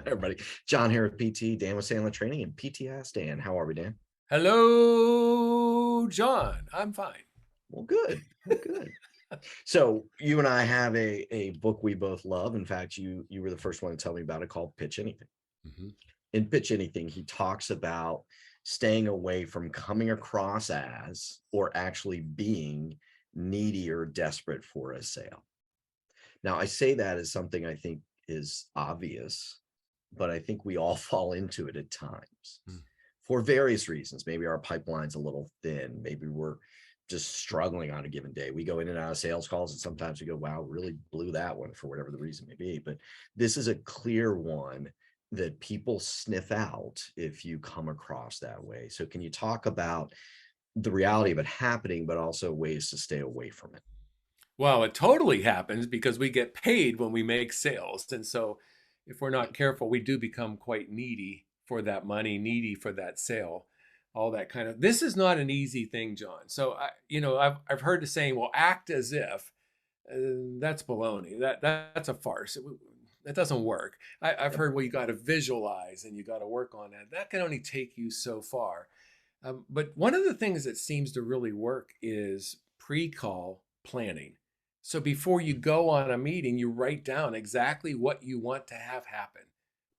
Everybody, John here at PT, Dan with Sandler Training and PT Ask Dan. How are we, Dan? Hello, John. I'm fine. Well, good. Well, good. So you and I have a book we both love. In fact, you were the first one to tell me about it, called Pitch Anything. Mhm. In Pitch Anything, he talks about staying away from coming across as or actually being needy or desperate for a sale. Now, I say that as something I think is obvious, but I think we all fall into it at times Mm. for various reasons. Maybe our pipeline's a little thin. Maybe we're just struggling on a given day. We go in and out of sales calls, and sometimes we go, wow, really blew that one for whatever the reason may be. But this is a clear one that people sniff out if you come across that way. So, can you talk about the reality of it happening, but also ways to stay away from it? Well, it totally happens because we get paid when we make sales. And so if we're not careful, we do become quite needy for that money, needy for that sale, all that kind of. This is not an easy thing, John. So I've heard the saying, well, act as if. That's baloney. That's a farce. That doesn't work. I've Yep. heard, well, you got to visualize and you got to work on that. That can only take you so far. But one of the things that seems to really work is pre-call planning. So before you go on a meeting, you write down exactly what you want to have happen.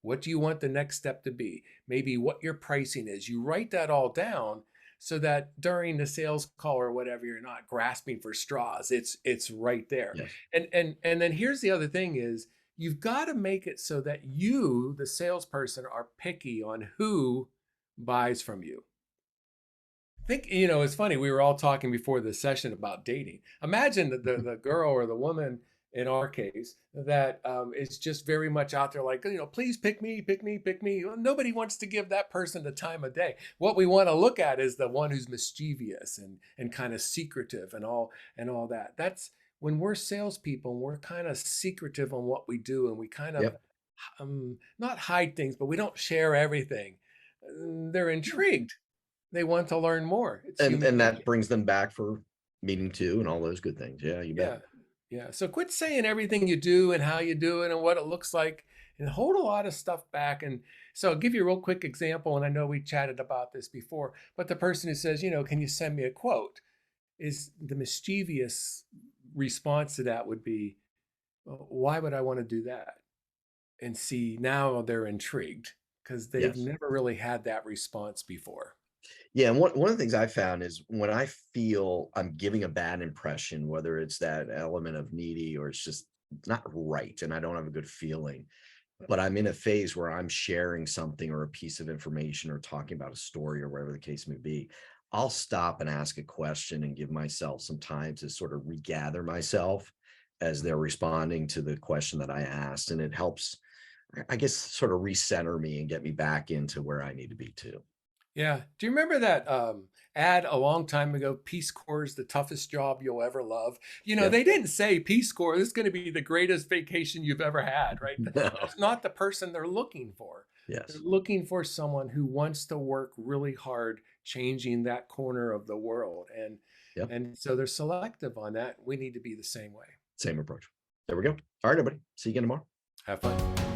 What do you want the next step to be? Maybe what your pricing is. You write that all down so that during the sales call or whatever, you're not grasping for straws. It's right there. Yes. And then here's the other thing is you've got to make it so that you, the salesperson, are picky on who buys from you. Think, it's funny. We were all talking before the session about dating. Imagine the girl or the woman in our case that is just very much out there, like, please pick me, pick me, pick me. Well, nobody wants to give that person the time of day. What we want to look at is the one who's mischievous and kind of secretive and all that. That's when we're salespeople and we're kind of secretive on what we do and we kind of Yep. not hide things, but we don't share everything. They're intrigued, they want to learn more. It's human And that nature. brings them back for meeting two and all those good things. Yeah, you bet. Yeah. Yeah. So quit saying everything you do and how you do it and what it looks like and hold a lot of stuff back. And so I'll give you a real quick example. And I know we chatted about this before, but the person who says, can you send me a quote? Is the mischievous response to that would be, "Well, why would I want to do that?" And see, now they're intrigued because they've Yes. never really had that response before. Yeah, and one of the things I found is when I feel I'm giving a bad impression, whether it's that element of needy or it's just not right and I don't have a good feeling, but I'm in a phase where I'm sharing something or a piece of information or talking about a story or whatever the case may be, I'll stop and ask a question and give myself some time to sort of regather myself as they're responding to the question that I asked. And it helps, I guess, sort of recenter me and get me back into where I need to be too. Yeah. Do you remember that ad a long time ago? Peace Corps is the toughest job you'll ever love. Yep. They didn't say Peace Corps, this is going to be the greatest vacation you've ever had, right? No. That's not the person they're looking for. They're Yes. looking for someone who wants to work really hard changing that corner of the world. And Yep. and so they're selective on that. We need to be the same way. Same approach. There we go. All right, everybody. See you again tomorrow. Have fun.